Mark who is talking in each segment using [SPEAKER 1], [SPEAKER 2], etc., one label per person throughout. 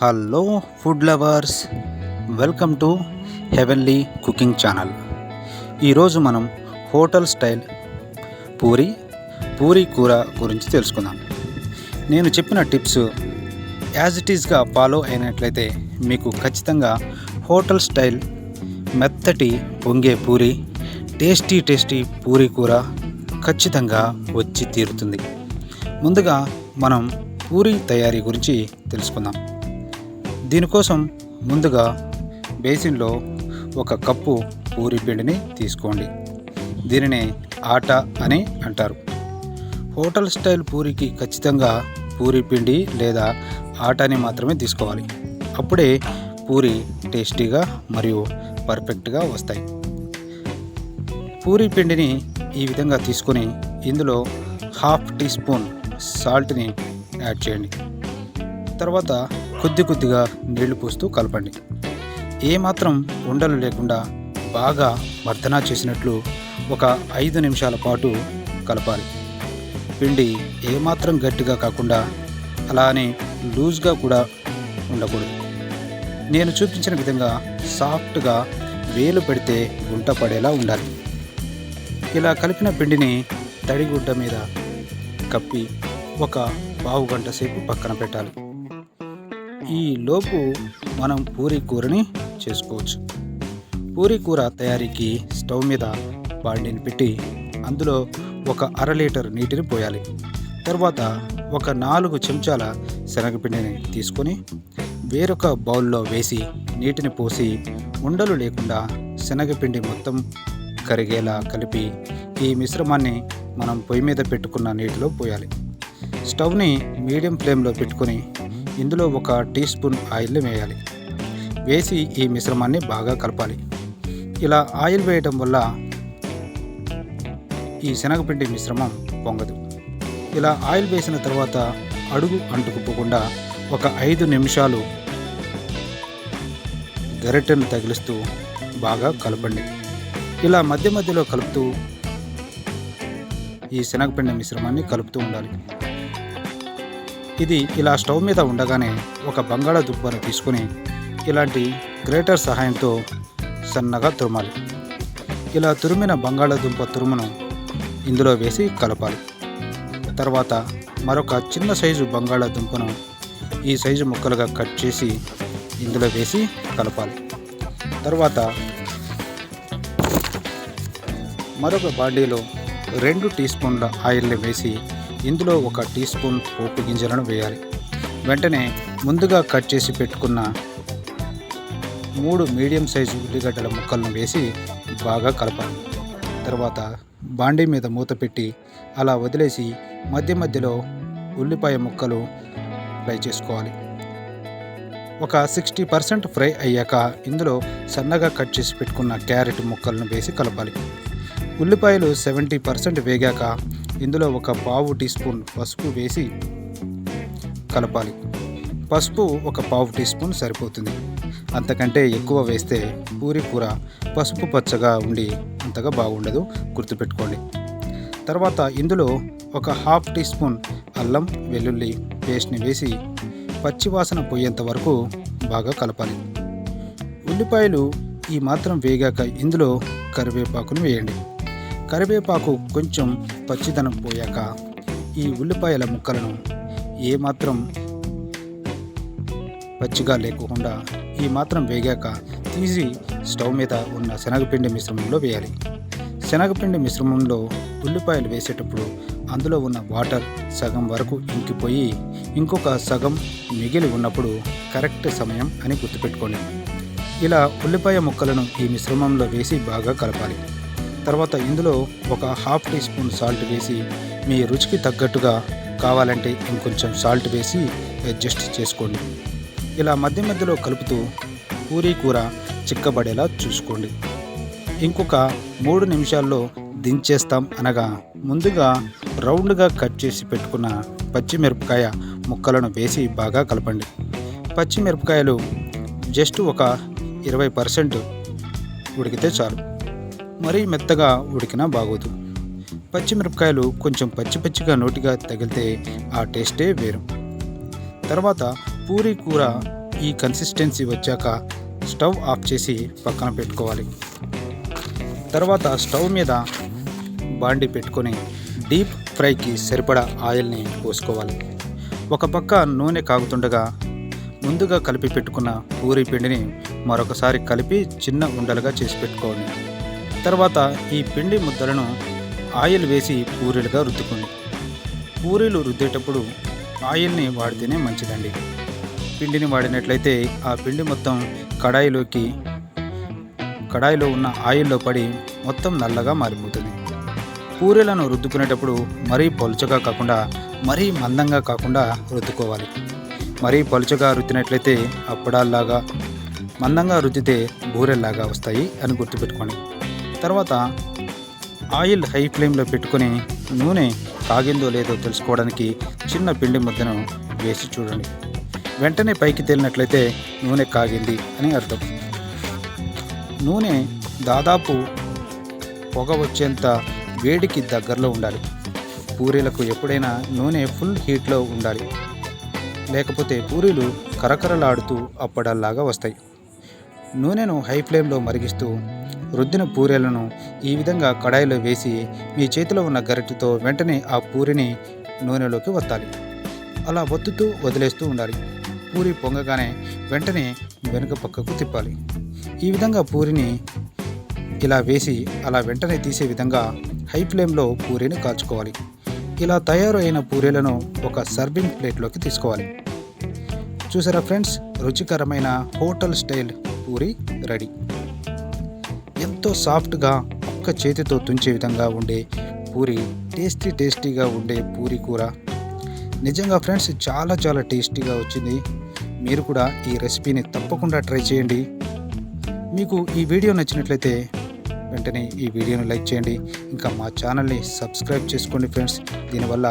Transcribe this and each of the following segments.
[SPEAKER 1] Hello food lovers, welcome to heavenly cooking channel. ఈరోజు మనం hotel style Puri కూర గురించి తెలుసుకుందాం. నేను చెప్పిన టిప్స్ యాజ్ ఇట్ ఈస్గా ఫాలో అయినట్లయితే మీకు ఖచ్చితంగా హోటల్ స్టైల్ మెత్తటి పొంగే పూరి, టేస్టీ పూరీ కూర ఖచ్చితంగా వచ్చి తీరుతుంది. ముందుగా మనం పూరీ తయారీ గురించి తెలుసుకుందాం. దీనికోసం ముందుగా బేసిన్లో 1 కప్పు పూరీ పిండిని తీసుకోండి. దీనిని ఆటా అని అంటారు. హోటల్ స్టైల్ పూరీకి ఖచ్చితంగా పూరీ పిండి లేదా ఆటాని మాత్రమే తీసుకోవాలి. అప్పుడే పూరీ టేస్టీగా మరియు పర్ఫెక్ట్గా వస్తాయి. పూరీ పిండిని ఈ విధంగా తీసుకొని ఇందులో 1/2 టీ స్పూన్ సాల్ట్ని యాడ్ చేయండి. తర్వాత కొద్దిగా నీళ్లు పోస్తూ కలపండి. ఏమాత్రం ఉండలు లేకుండా బాగా మర్దనా చేసినట్లు ఒక 5 నిమిషాల పాటు కలపాలి. పిండి ఏమాత్రం గట్టిగా కాకుండా అలానే లూజ్గా కూడా ఉండకూడదు. నేను చూపించిన విధంగా సాఫ్ట్గా వేలు పెడితే గుంట పడేలా ఉండాలి. ఇలా కలిపిన పిండిని తడిగుడ్డ మీద కప్పి ఒక పావు గంట సేపు పక్కన పెట్టాలి. ఈ లోపు మనం పూరీ కూరని చేసుకోవచ్చు. పూరీ కూర తయారీకి స్టవ్ మీద బాండిని పెట్టి అందులో 1/2 లీటర్ నీటిని పోయాలి. తర్వాత 4 చెంచాల శనగపిండిని తీసుకొని వేరొక బౌల్లో వేసి నీటిని పోసి ఉండలు లేకుండా శనగపిండి మొత్తం కరిగేలా కలిపి ఈ మిశ్రమాన్ని మనం పొయ్యి మీద పెట్టుకున్న నీటిలో పోయాలి. స్టవ్ని మీడియం ఫ్లేమ్లో పెట్టుకొని ఇందులో 1 టీ స్పూన్ ఆయిల్ని వేయాలి. వేసి ఈ మిశ్రమాన్ని బాగా కలపాలి. ఇలా ఆయిల్ వేయడం వల్ల ఈ శనగపిండి మిశ్రమం పొంగదు. ఇలా ఆయిల్ వేసిన తర్వాత అడుగు అంటుకుపోకుండా 5 నిమిషాలు గరిటెను తగిలిస్తూ బాగా కలపండి. ఇలా మధ్యలో కలుపుతూ ఈ శనగపిండి మిశ్రమాన్ని కలుపుతూ ఉండాలి. ఇది ఇలా స్టవ్ మీద ఉండగానే ఒక బంగాళాదుంపను తీసుకొని ఇలాంటి గ్రేటర్ సహాయంతో సన్నగా తురమాలి. ఇలా తురిమిన బంగాళాదుంప తురుమును ఇందులో వేసి కలపాలి. తర్వాత మరొక చిన్న సైజు బంగాళాదుంపను ఈ సైజు ముక్కలుగా కట్ చేసి ఇందులో వేసి కలపాలి. తర్వాత మరొక బాండీలో 2 టీ స్పూన్ల ఆయిల్ని వేసి ఇందులో 1 టీ స్పూన్ పోపు గింజలను వేయాలి. వెంటనే ముందుగా కట్ చేసి పెట్టుకున్న 3 మీడియం సైజు ఉల్లిగడ్డల ముక్కలను వేసి బాగా కలపాలి. తర్వాత బాండీ మీద మూత పెట్టి అలా వదిలేసి మధ్యలో ఉల్లిపాయ ముక్కలు ఫ్రై చేసుకోవాలి. ఒక 60% ఫ్రై అయ్యాక ఇందులో సన్నగా కట్ చేసి పెట్టుకున్న క్యారెట్ ముక్కలను వేసి కలపాలి. ఉల్లిపాయలు 70% వేగాక ఇందులో 1/4 టీ స్పూన్ పసుపు వేసి కలపాలి. పసుపు 1/4 టీ స్పూన్ సరిపోతుంది. అంతకంటే ఎక్కువ వేస్తే పూరీ కూర పసుపు పచ్చగా ఉండి అంతగా బాగుండదు, గుర్తుపెట్టుకోండి. తర్వాత ఇందులో 1/2 టీ స్పూన్ అల్లం వెల్లుల్లి పేస్ట్ని వేసి పచ్చివాసన పోయేంత వరకు బాగా కలపాలి. ఉల్లిపాయలు ఈ మాత్రం వేగాక ఇందులో కరివేపాకును వేయండి. కరివేపాకు కొంచెం పచ్చిదనం పోయాక ఈ ఉల్లిపాయల ముక్కలను ఏమాత్రం పచ్చిగా లేకుండా ఈ మాత్రం వేగాక తీసి స్టవ్ మీద ఉన్న శనగపిండి మిశ్రమంలో వేయాలి. శనగపిండి మిశ్రమంలో ఉల్లిపాయలు వేసేటప్పుడు అందులో ఉన్న వాటర్ సగం వరకు ఇంకిపోయి ఇంకొక సగం మిగిలి ఉన్నప్పుడు కరెక్ట్ సమయం అని గుర్తుపెట్టుకోండి. ఇలా ఉల్లిపాయ ముక్కలను ఈ మిశ్రమంలో వేసి బాగా కలపాలి. తర్వాత ఇందులో 1/2 టీ స్పూన్ సాల్ట్ వేసి మీ రుచికి తగ్గట్టుగా కావాలంటే ఇంకొంచెం సాల్ట్ వేసి అడ్జస్ట్ చేసుకోండి. ఇలా మధ్యలో కలుపుతూ పూరీ కూర చిక్కబడేలా చూసుకోండి. ఇంకొక 3 నిమిషాల్లో దించేస్తాం అనగా ముందుగా రౌండ్గా కట్ చేసి పెట్టుకున్న పచ్చిమిరపకాయ ముక్కలను వేసి బాగా కలపండి. పచ్చిమిరపకాయలు జస్ట్ ఒక 20% ఉడికితే చాలు. మరీ మెత్తగా ఉడికినా బాగోదు. పచ్చిమిరపకాయలు కొంచెం పచ్చిగా నోటిగా తగిలితే ఆ టేస్టే వేరు. తర్వాత పూరీ కూర ఈ కన్సిస్టెన్సీ వచ్చాక స్టవ్ ఆఫ్ చేసి పక్కన పెట్టుకోవాలి. తర్వాత స్టవ్ మీద బాండి పెట్టుకొని డీప్ ఫ్రైకి సరిపడా ఆయిల్ని పోసుకోవాలి. ఒక పక్క నూనె కాగుతుండగా ముందుగా కలిపి పెట్టుకున్న పూరీ పిండిని మరొకసారి కలిపి చిన్న ఉండలుగా చేసి పెట్టుకోండి. తర్వాత ఈ పిండి ముద్దలను ఆయిల్ వేసి పూరీలుగా రుద్దుకోండి. పూరీలు రుద్దేటప్పుడు ఆయిల్ని వాడితేనే మంచిదండి. పిండిని వాడినట్లయితే ఆ పిండి మొత్తం కడాయిలో ఉన్న ఆయిల్లో పడి మొత్తం నల్లగా మారిపోతుంది. పూరీలను రుద్దుకునేటప్పుడు మరీ పలుచగా కాకుండా మరీ మందంగా కాకుండా రుద్దుకోవాలి. మరీ పలుచగా రుద్దినట్లయితే అప్పడాల్లాగా, మందంగా రుద్దితే బూరెల్లాగా వస్తాయి అని గుర్తుపెట్టుకోండి. తర్వాత ఆయిల్ హై ఫ్లేమ్లో పెట్టుకొని నూనె కాగిందో లేదో తెలుసుకోవడానికి చిన్న పిండి ముద్దను వేసి చూడండి. వెంటనే పైకి తేలినట్లయితే నూనె కాగింది అని అర్థం. నూనె దాదాపు పొగ వచ్చేంత వేడికి దగ్గరలో ఉండాలి. పూరీలకు ఎప్పుడైనా నూనె ఫుల్ హీట్లో ఉండాలి, లేకపోతే పూరీలు కరకరలాడుతూ అప్పడాల్లాగా వస్తాయి. నూనెను హై ఫ్లేమ్లో మరిగిస్తూ రుద్దిన పూరీలను ఈ విధంగా కడాయిలో వేసి మీ చేతిలో ఉన్న గరిటెతో వెంటనే ఆ పూరిని నూనెలోకి వత్తాలి. అలా ఒత్తుతూ వదిలేస్తూ ఉండాలి. పూరి పొంగగానే వెంటనే వెనుక పక్కకు తిప్పాలి. ఈ విధంగా పూరిని ఇలా వేసి అలా వెంటనే తీసే విధంగా హై ఫ్లేమ్లో పూరీని కాల్చుకోవాలి. ఇలా తయారు అయిన పూరీలను ఒక సర్వింగ్ ప్లేట్లోకి తీసుకోవాలి. చూసారా ఫ్రెండ్స్, రుచికరమైన హోటల్ స్టైల్ పూరీ రెడీ. ఎంతో సాఫ్ట్గా ఒక్క చేతితో తుంచే విధంగా ఉండే పూరీ, టేస్టీగా ఉండే పూరీ కూర. నిజంగా ఫ్రెండ్స్ చాలా టేస్టీగా వచ్చింది. మీరు కూడా ఈ రెసిపీని తప్పకుండా ట్రై చేయండి. మీకు ఈ వీడియో నచ్చినట్లయితే వెంటనే ఈ వీడియోను లైక్ చేయండి. ఇంకా మా ఛానల్ని సబ్స్క్రైబ్ చేసుకోండి ఫ్రెండ్స్. దీనివల్ల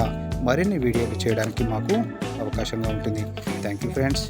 [SPEAKER 1] మరిన్ని వీడియోలు చేయడానికి మాకు అవకాశంగా ఉంటుంది. Thank you friends.